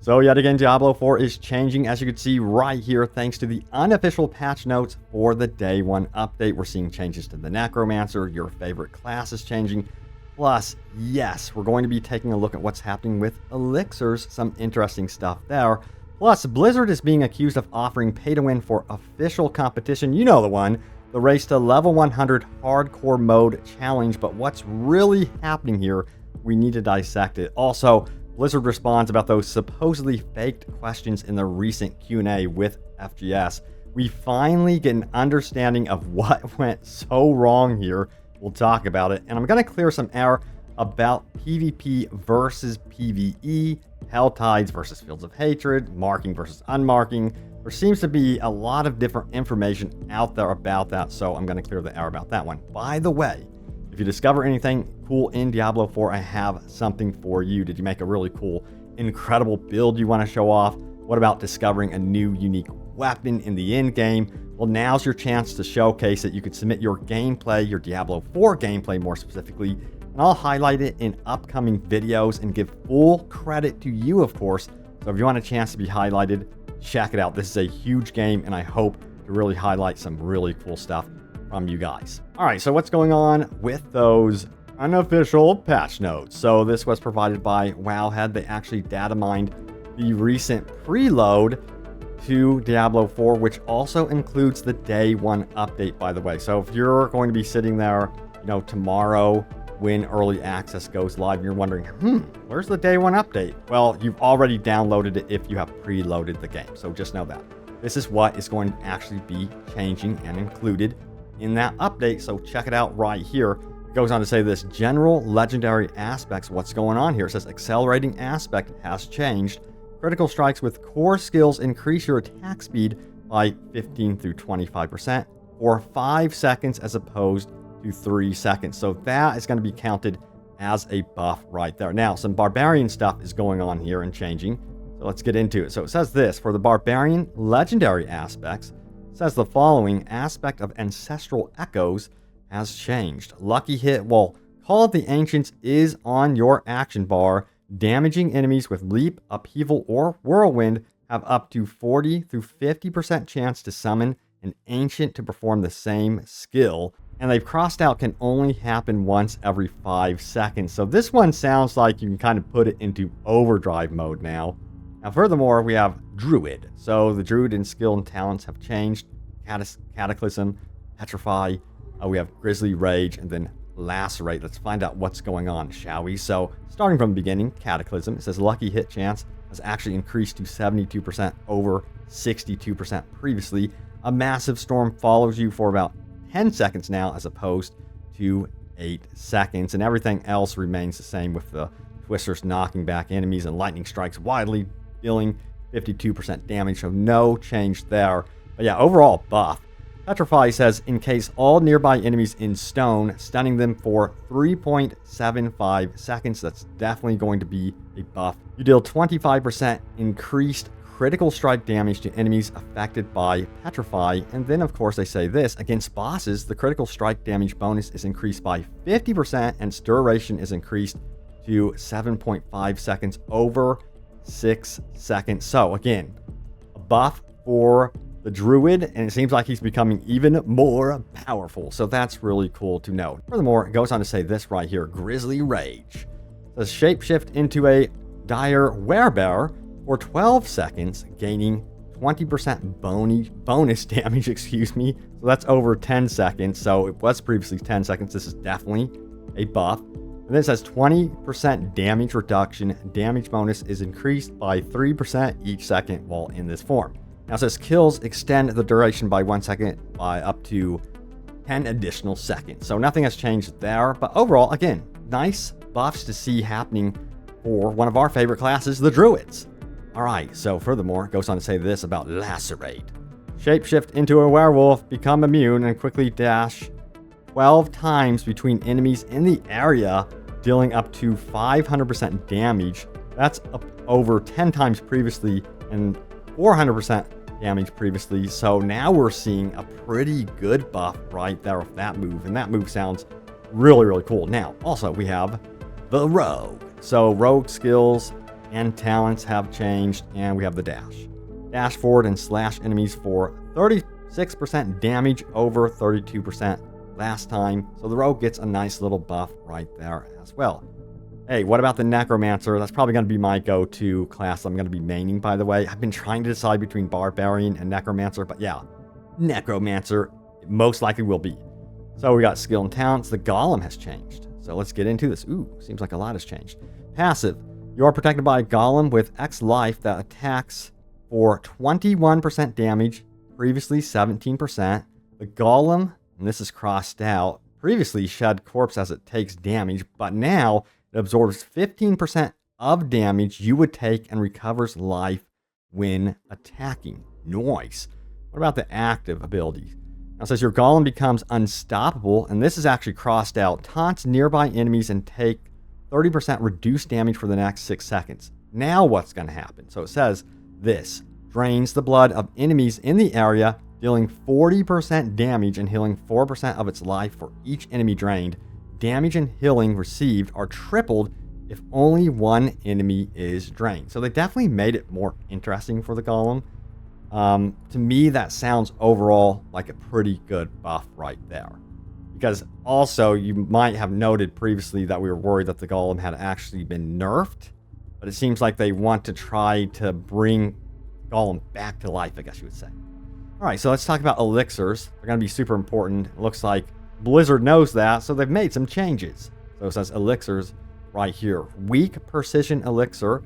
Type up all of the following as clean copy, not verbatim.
So yet again, Diablo 4 is changing, as you can see right here, thanks to the unofficial patch notes for the Day 1 update. We're seeing changes to the Necromancer, your favorite class is changing. Plus, yes, we're going to be taking a look at what's happening with Elixirs, some interesting stuff there. Plus, Blizzard is being accused of offering pay-to-win for official competition. You know the one, the race to level 100 hardcore mode challenge. But what's really happening here, we need to dissect it. Also, Blizzard responds about those supposedly faked questions in the recent Q&A with FGS. We finally get an understanding of what went so wrong here. We'll talk about it. And I'm going to clear some air about PvP versus PvE, Hell Tides versus Fields of Hatred, marking versus unmarking. There seems to be a lot of different information out there about that, so I'm going to clear the air about that one. By the way, if you discover anything cool in Diablo 4, I have something for you. Did you make a really cool, incredible build you want to show off? What about discovering a new, unique weapon in the end game? Well, now's your chance to showcase it. You could submit your gameplay, your Diablo 4 gameplay more specifically, and I'll highlight it in upcoming videos and give full credit to you, of course. So if you want a chance to be highlighted, check it out. This is a huge game, and I hope to really highlight some really cool stuff from you guys. All right, so what's going on with those unofficial patch notes? So this was provided by Whhhhy. They actually data mined the recent preload to Diablo 4, which also includes the Day 1 update, by the way. So if you're going to be sitting there, tomorrow when early access goes live, and you're wondering, where's the Day 1 update? Well, you've already downloaded it if you have preloaded the game. So just know that. This is what is going to actually be changing and included in that update. So check it out right here. It goes on to say this: general legendary aspects. What's going on here? It says accelerating aspect has changed. Critical strikes with core skills increase your attack speed by 15 through 25% or 5 seconds as opposed to 3 seconds. So that is going to be counted as a buff right there. Now, some barbarian stuff is going on here and changing. So let's get into it. So it says this: for the barbarian legendary aspects, it says the following: aspect of ancestral echoes has changed. Lucky hit, well, Call of the Ancients is on your action bar. Damaging enemies with leap, upheaval, or whirlwind have up to 40 through 50% chance to summon an ancient to perform the same skill. And they've crossed out can only happen once every 5 seconds. So this one sounds like you can kind of put it into overdrive mode now. Now, furthermore, we have Druid. So the Druid in skill and talents have changed. Cataclysm, Petrify, we have Grisly Rage, and then Lacerate. Let's find out what's going on, shall we? So starting from the beginning, Cataclysm, it says lucky hit chance has actually increased to 72% over 62% previously. A massive storm follows you for about 10 seconds now as opposed to 8 seconds, and everything else remains the same, with the twisters knocking back enemies and lightning strikes widely, dealing 52% damage, so no change there. But yeah, overall buff. Petrify says encase all nearby enemies in stone, stunning them for 3.75 seconds. That's definitely going to be a buff. You deal 25% increased critical strike damage to enemies affected by Petrify. And then, of course, they say this: against bosses, the critical strike damage bonus is increased by 50%, and its duration is increased to 7.5 seconds over 6 seconds. So, again, a buff for the Druid, and it seems like he's becoming even more powerful. So that's really cool to know. Furthermore, it goes on to say this right here: Grisly Rage. It says shapeshift into a dire werebear for 12 seconds, gaining 20% bonus damage, excuse me. So that's over 10 seconds. So it was previously 10 seconds. This is definitely a buff. And then it says 20% damage reduction. Damage bonus is increased by 3% each second while in this form. Now it says kills extend the duration by 1 second by up to 10 additional seconds. So nothing has changed there. But overall, again, nice buffs to see happening for one of our favorite classes, the Druids. All right, so furthermore, it goes on to say this about Lacerate. Shapeshift into a werewolf, become immune, and quickly dash 12 times between enemies in the area, dealing up to 500% damage. That's up over 10 times previously and 400% damage previously. So now we're seeing a pretty good buff right there with that move, and that move sounds really, really cool. Now, also, we have the Rogue. So Rogue skills and talents have changed, and we have the dash. Dash forward and slash enemies for 36% damage over 32% last time. So the rogue gets a nice little buff right there as well. Hey, what about the Necromancer? That's probably going to be my go-to class I'm going to be maining, by the way. I've been trying to decide between Barbarian and Necromancer, but yeah, Necromancer most likely will be. So we got skill and talents. The Golem has changed. So let's get into this. Ooh, seems like a lot has changed. Passive. You are protected by a Golem with X life that attacks for 21% damage, previously 17%. The Golem, and this is crossed out, previously shed corpse as it takes damage, but now it absorbs 15% of damage you would take and recovers life when attacking. Nice. What about the active abilities? Now it says your Golem becomes unstoppable, and this is actually crossed out. Taunts nearby enemies and take 30% reduced damage for the next 6 seconds. Now what's going to happen? So it says this drains the blood of enemies in the area, dealing 40% damage and healing 4% of its life for each enemy drained. Damage and healing received are tripled if only one enemy is drained. So they definitely made it more interesting for the Golem. To me, that sounds overall like a pretty good buff right there. Because also, you might have noted previously that we were worried that the Golem had actually been nerfed. But it seems like they want to try to bring Golem back to life, I guess you would say. Alright, so let's talk about Elixirs. They're going to be super important. It looks like Blizzard knows that, so they've made some changes. So it says Elixirs right here. Weak Precision Elixir.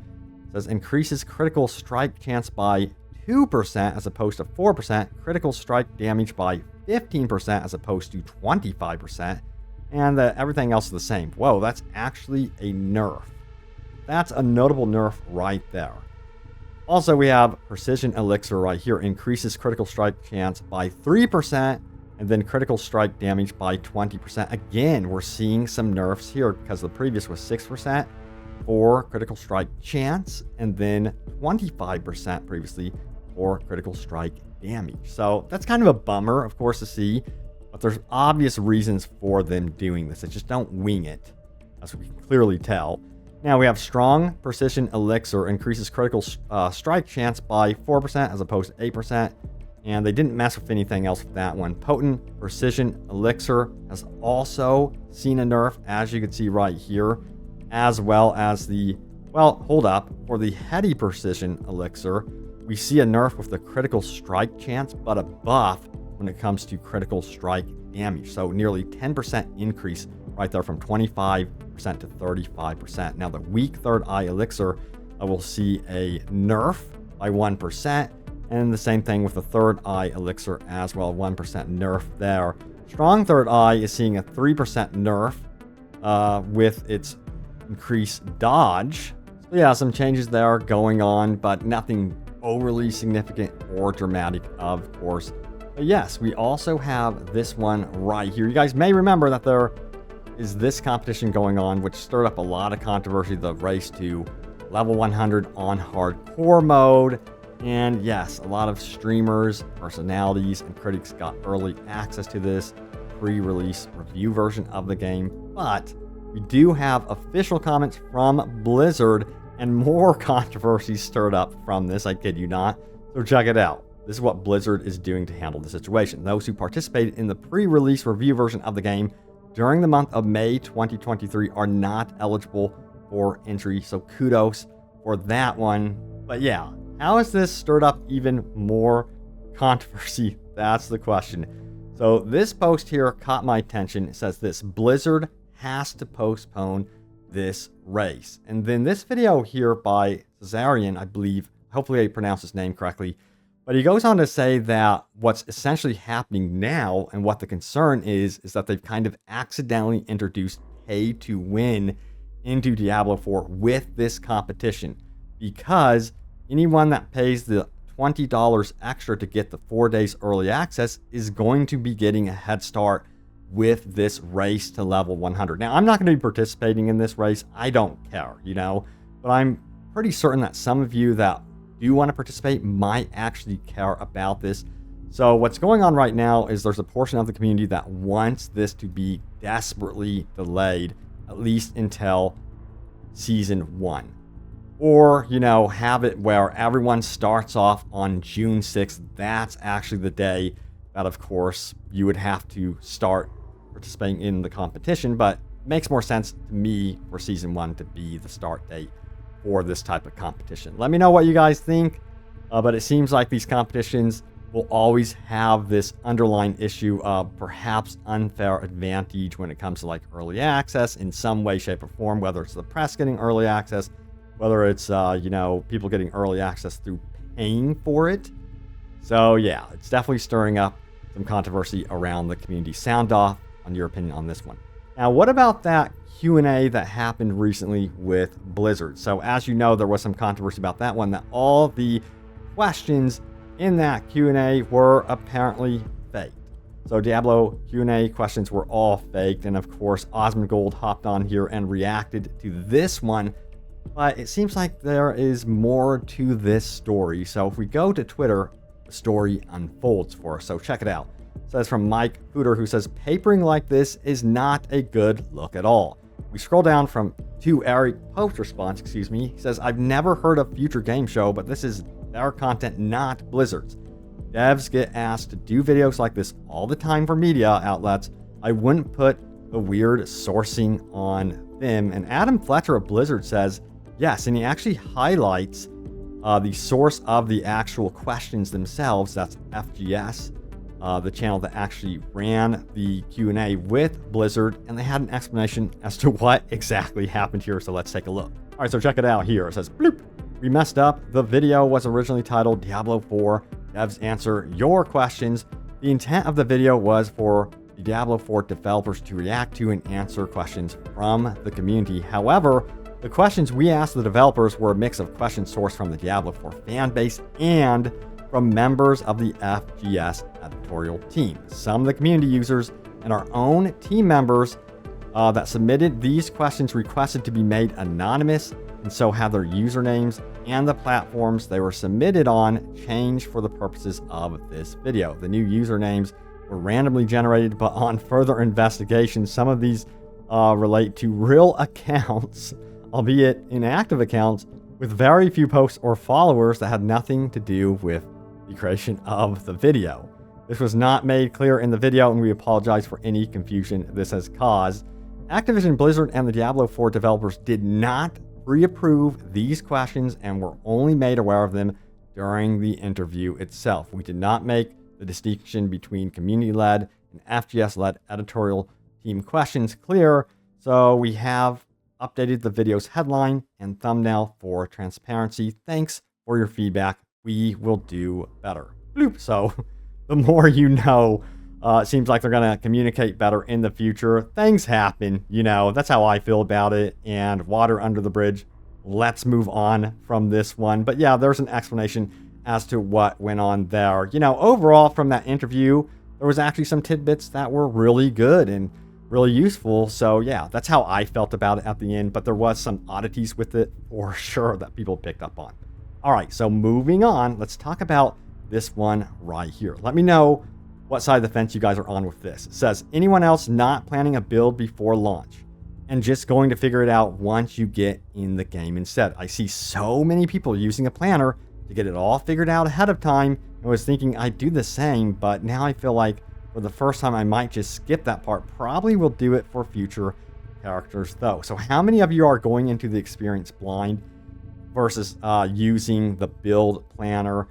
It says increases critical strike chance by 2% as opposed to 4%. Critical strike damage by 15% as opposed to 25%. And everything else is the same. Whoa, that's actually a nerf. That's a notable nerf right there. Also, we have Precision Elixir right here. Increases critical strike chance by 3%. And then critical strike damage by 20%. Again, we're seeing some nerfs here because the previous was 6% for critical strike chance. And then 25% previously for critical strike damage. So that's kind of a bummer, of course, to see. But there's obvious reasons for them doing this. They just don't wing it, as we can clearly tell. Now we have Strong Precision Elixir. Increases critical strike chance by 4% as opposed to 8%. And they didn't mess with anything else with that one. Potent Precision Elixir has also seen a nerf, as you can see right here. As well as the, well, hold up. For the Heady Precision Elixir, we see a nerf with the critical strike chance, but a buff when it comes to critical strike damage. So nearly 10% increase right there from 25% to 35%. Now the weak Third Eye Elixir will see a nerf by 1%. And the same thing with the Third Eye Elixir as well, 1% nerf there. Strong Third Eye is seeing a 3% nerf with its increased dodge. So yeah, some changes there going on, but nothing overly significant or dramatic, of course. But yes, we also have this one right here. You guys may remember that there is this competition going on, which stirred up a lot of controversy, the race to level 100 on hardcore mode. And yes, a lot of streamers, personalities, and critics got early access to this pre-release review version of the game. But we do have official comments from Blizzard and more controversy stirred up from this, I kid you not. So check it out. This is what Blizzard is doing to handle the situation. Those who participated in the pre-release review version of the game during the month of May 2023 are not eligible for entry. So kudos for that one. But yeah, how has this stirred up even more controversy? That's the question. So this post here caught my attention. It says this: Blizzard has to postpone this race. And then this video here by Cesarian, I believe, hopefully I pronounced his name correctly, but he goes on to say that what's essentially happening now and what the concern is that they've kind of accidentally introduced pay to win into Diablo 4 with this competition, because anyone that pays the $20 extra to get the 4 days early access is going to be getting a head start with this race to level 100. Now, I'm not going to be participating in this race. I don't care, but I'm pretty certain that some of you that do want to participate might actually care about this. So what's going on right now is there's a portion of the community that wants this to be desperately delayed, at least until Season 1. or, you know, have it where everyone starts off on June 6th. That's actually the day that, of course, you would have to start participating in the competition, but it makes more sense to me for Season 1 to be the start date for this type of competition. Let me know what you guys think, but it seems like these competitions will always have this underlying issue of perhaps unfair advantage when it comes to like early access in some way, shape, or form, whether it's the press getting early access, whether it's, you know, people getting early access through paying for it. So yeah, it's definitely stirring up some controversy around the community. Sound off on your opinion on this one. Now, what about that Q&A that happened recently with Blizzard? So as you know, there was some controversy about that one, that all the questions in that Q&A were apparently faked. So Diablo Q&A questions were all faked, and of course Osmongold hopped on here and reacted to this one. But it seems like there is more to this story. So if we go to Twitter, the story unfolds for us. So check it out. It says from Mike Hooter, who says, papering like this is not a good look at all. We scroll down to Eric Pope's response, he says, I've never heard of Future Game Show, but this is their content, not Blizzard's. Devs get asked to do videos like this all the time for media outlets. I wouldn't put the weird sourcing on them. And Adam Fletcher of Blizzard says, yes, and he actually highlights the source of the actual questions themselves. That's FGS, the channel that actually ran the Q&A with Blizzard, and they had an explanation as to what exactly happened here. So let's take a look. All right, so check it out here. It says, bloop, we messed up. The video was originally titled Diablo 4 Devs Answer Your Questions. The intent of the video was for the Diablo 4 developers to react to and answer questions from the community. However, the questions we asked the developers were a mix of questions sourced from the Diablo 4 fan base and from members of the FGS editorial team. Some of the community users and our own team members that submitted these questions requested to be made anonymous, and so have their usernames and the platforms they were submitted on changed for the purposes of this video. The new usernames were randomly generated, but on further investigation, some of these relate to real accounts, albeit inactive accounts, with very few posts or followers that had nothing to do with the creation of the video. This was not made clear in the video, and we apologize for any confusion this has caused. Activision Blizzard and the Diablo 4 developers did not pre-approve these questions and were only made aware of them during the interview itself. We did not make the distinction between community-led and FGS-led editorial team questions clear, so we have updated the video's headline and thumbnail for transparency. Thanks for your feedback. We will do better. Bloop. So the more you know, it seems like they're going to communicate better in the future. Things happen, you know, that's how I feel about it. And water under the bridge. Let's move on from this one. But yeah, there's an explanation as to what went on there. You know, overall from that interview, there was actually some tidbits that were really good and really useful. So yeah, that's how I felt about it at the end. But there was some oddities with it for sure that people picked up on. All right, so moving on, let's talk about this one right here. Let me know what side of the fence you guys are on with this. It says, anyone else not planning a build before launch and just going to figure it out once you get in the game instead? I see so many people using a planner to get it all figured out ahead of time. I was thinking I'd do the same, but now I feel like for the first time I might just skip that part. Probably will do it for future characters though. So how many of you are going into the experience blind versus using the build planner?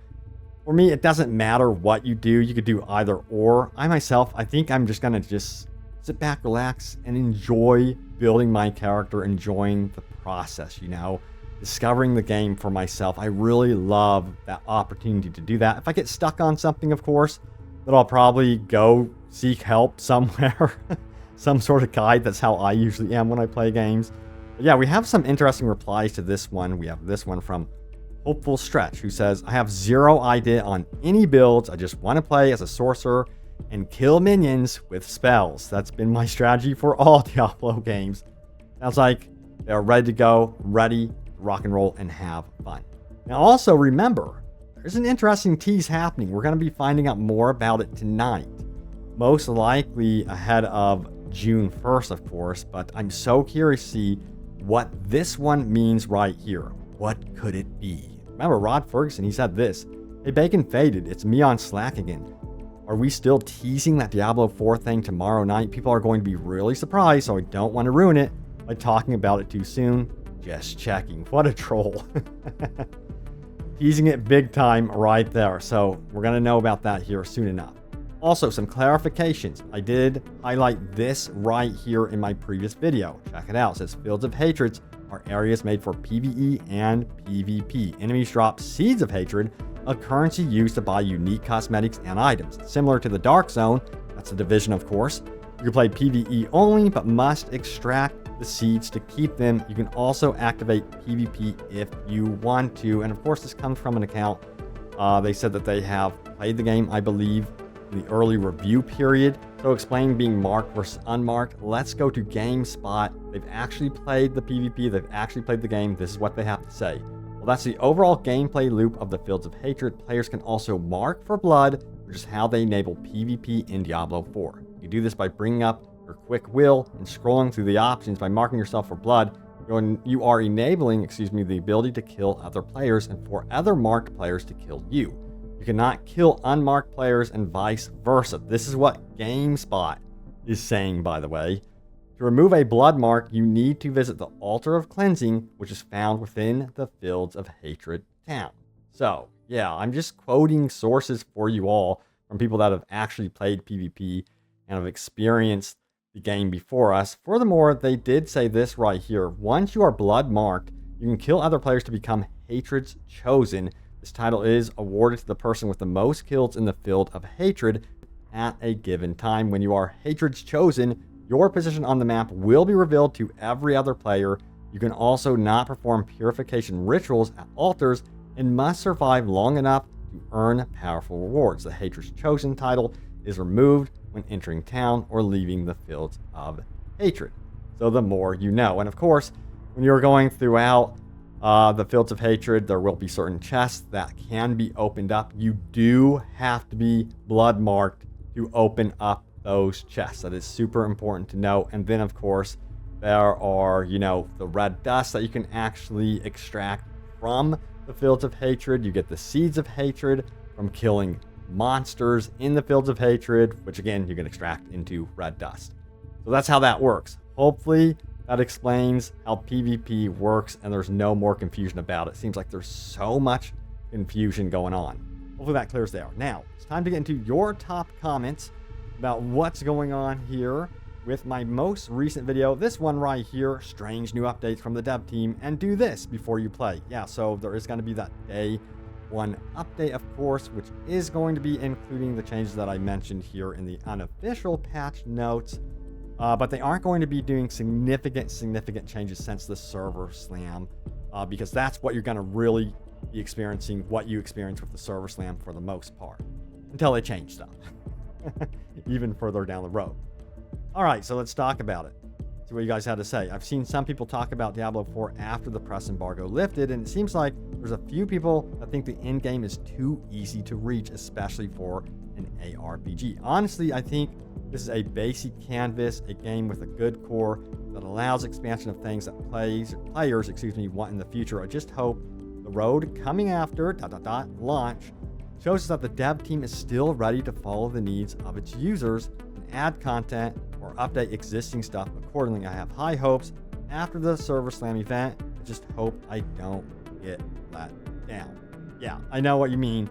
For me, it doesn't matter what you do. You could do either or. I myself, I think I'm just going to just sit back, relax, and enjoy building my character, enjoying the process, you know, discovering the game for myself. I really love that opportunity to do that. If I get stuck on something, of course, then I'll probably go seek help somewhere, some sort of guide. That's how I usually am when I play games. But yeah, we have some interesting replies to this one. We have this one from Hopeful Stretch, who says, I have zero idea on any builds. I just want to play as a sorcerer and kill minions with spells. That's been my strategy for all Diablo games. Sounds like they're ready to go, ready to rock and roll and have fun. Now also remember, there's an interesting tease happening. We're going to be finding out more about it tonight. Most likely ahead of June 1st, of course, but I'm so curious to see what this one means right here. what could it be? Remember Rod Ferguson, he said this, "Hey, Bacon faded, it's me on Slack again. Are we still teasing that Diablo 4 thing tomorrow night? People are going to be really surprised, so I don't want to ruin it by talking about it too soon. Just checking." What a troll. Teasing it big time right there. So we're going to know about that here soon enough. Also, some clarifications. I did highlight this right here in my previous video. Check it out. It says Fields of Hatred are areas made for PvE and PvP. Enemies drop Seeds of Hatred, a currency used to buy unique cosmetics and items. Similar to the Dark Zone, that's a division of course. You can play PvE only, but must extract the seeds to keep them. You can also activate PvP if you want to. And of course, this comes from an account. They said that they have played the game, I believe, in the early review period. So explaining being marked versus unmarked, let's go to GameSpot. They've actually played the PvP. They've actually played the game. This is what they have to say. Well, that's the overall gameplay loop of the Fields of Hatred. Players can also mark for blood, which is how they enable PvP in Diablo 4. You do this by bringing up your quick will and scrolling through the options. By marking yourself for blood, you are enabling, the ability to kill other players and for other marked players to kill you. You cannot kill unmarked players and vice versa. This is what GameSpot is saying, by the way. To remove a blood mark, you need to visit the Altar of Cleansing, which is found within the Fields of Hatred town. So, yeah, I'm just quoting sources for you all from people that have actually played PvP and have experienced the game before us. Furthermore, they did say this right here. Once you are blood marked, you can kill other players to become Hatred's Chosen. This title is awarded to the person with the most kills in the Field of Hatred at a given time. When you are Hatred's Chosen, your position on the map will be revealed to every other player. You can also not perform purification rituals at altars and must survive long enough to earn powerful rewards. The Hatred's Chosen title is removed when entering town or leaving the Fields of Hatred. So the more you know. And of course, when you're going throughout the Fields of Hatred, there will be certain chests that can be opened up. You do have to be blood marked to open up those chests. That is super important to know. And then of course, there are, the red dust that you can actually extract from the Fields of Hatred. You get the Seeds of Hatred from killing monsters in the Fields of Hatred, which again, you can extract into red dust. So that's how that works. Hopefully that explains how PvP works and there's no more confusion about it. Seems like there's so much confusion going on. Hopefully that clears there. Now, it's time to get into your top comments about what's going on here with my most recent video. This one right here, strange new updates from the dev team, and do this before you play. Yeah, so there is going to be that day one update, of course, which is going to be including the changes that I mentioned here in the unofficial patch notes. But they aren't going to be doing significant changes since the server slam, because that's what you're going to really be experiencing, what you experience with the server slam for the most part, until they change stuff even further down the road. All right, so let's talk about it. See what you guys had to say. I've seen some people talk about Diablo 4 after the press embargo lifted, and it seems like there's a few people that think the end game is too easy to reach, especially for an ARPG. Honestly, I think this is a basic canvas, a game with a good core that allows expansion of things that players want in the future. I just hope the road coming after launch shows us that the dev team is still ready to follow the needs of its users and add content or update existing stuff accordingly. I have high hopes after the server slam event. I just hope I don't get let down. Yeah, I know what you mean.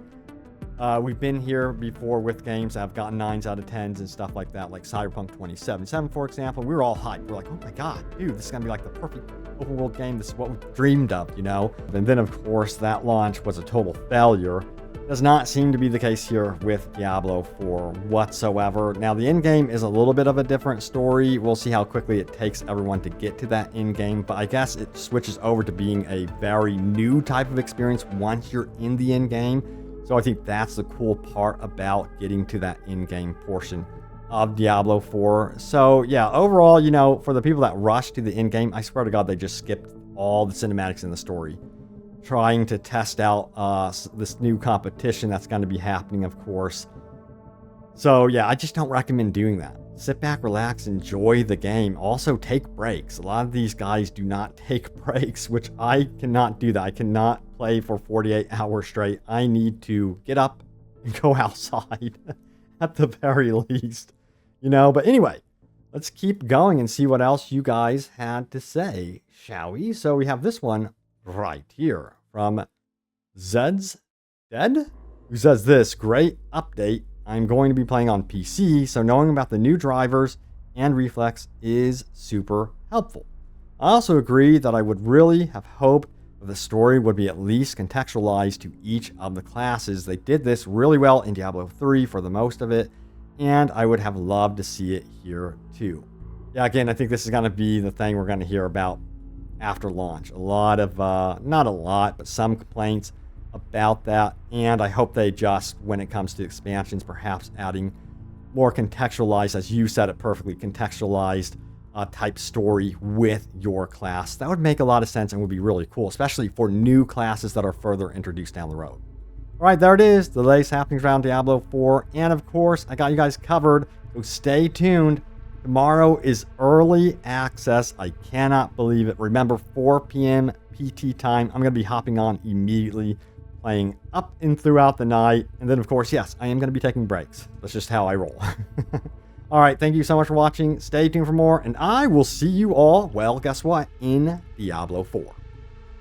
We've been here before with games that have gotten 9s out of 10s and stuff like that, like Cyberpunk 2077, for example. We were all hyped. We're like, oh my God, dude, this is going to be like the perfect open world game. This is what we dreamed of, And then, of course, that launch was a total failure. Does not seem to be the case here with Diablo 4 whatsoever. Now, the end game is a little bit of a different story. We'll see how quickly it takes everyone to get to that end game, but I guess it switches over to being a very new type of experience once you're in the end game. So I think that's the cool part about getting to that in-game portion of Diablo 4. So yeah, overall, for the people that rush to the in-game, I swear to God, they just skipped all the cinematics in the story, trying to test out this new competition that's going to be happening, of course. So yeah, I just don't recommend doing that. sit back, relax, enjoy the game. Also, take breaks. A lot of these guys do not take breaks, which I cannot do that. I cannot play for 48 hours straight. I need to get up and go outside at the very least, But anyway, let's keep going and see what else you guys had to say, shall we? So we have this one right here from Zed's Dead, who says this: great update. I'm going to be playing on PC, so knowing about the new drivers and reflex is super helpful. I also agree that I would really have hoped that the story would be at least contextualized to each of the classes. They did this really well in Diablo 3 for the most of it, and I would have loved to see it here too. Yeah, again, I think this is going to be the thing we're going to hear about after launch. A lot of, not a lot, but some complaints about that, and I hope they adjust when it comes to expansions, perhaps adding more contextualized, as you said it perfectly, contextualized type story with your class. That would make a lot of sense and would be really cool, especially for new classes that are further introduced down the road. All right, there it is, the latest happenings around Diablo 4, and of course, I got you guys covered, so stay tuned. Tomorrow is early access. I cannot believe it. Remember, 4 p.m. PT time. I'm going to be hopping on immediately, playing up and throughout the night. And then, of course, yes, I am going to be taking breaks. That's just how I roll. All right, thank you so much for watching. Stay tuned for more, and I will see you all, well, guess what, in Diablo 4.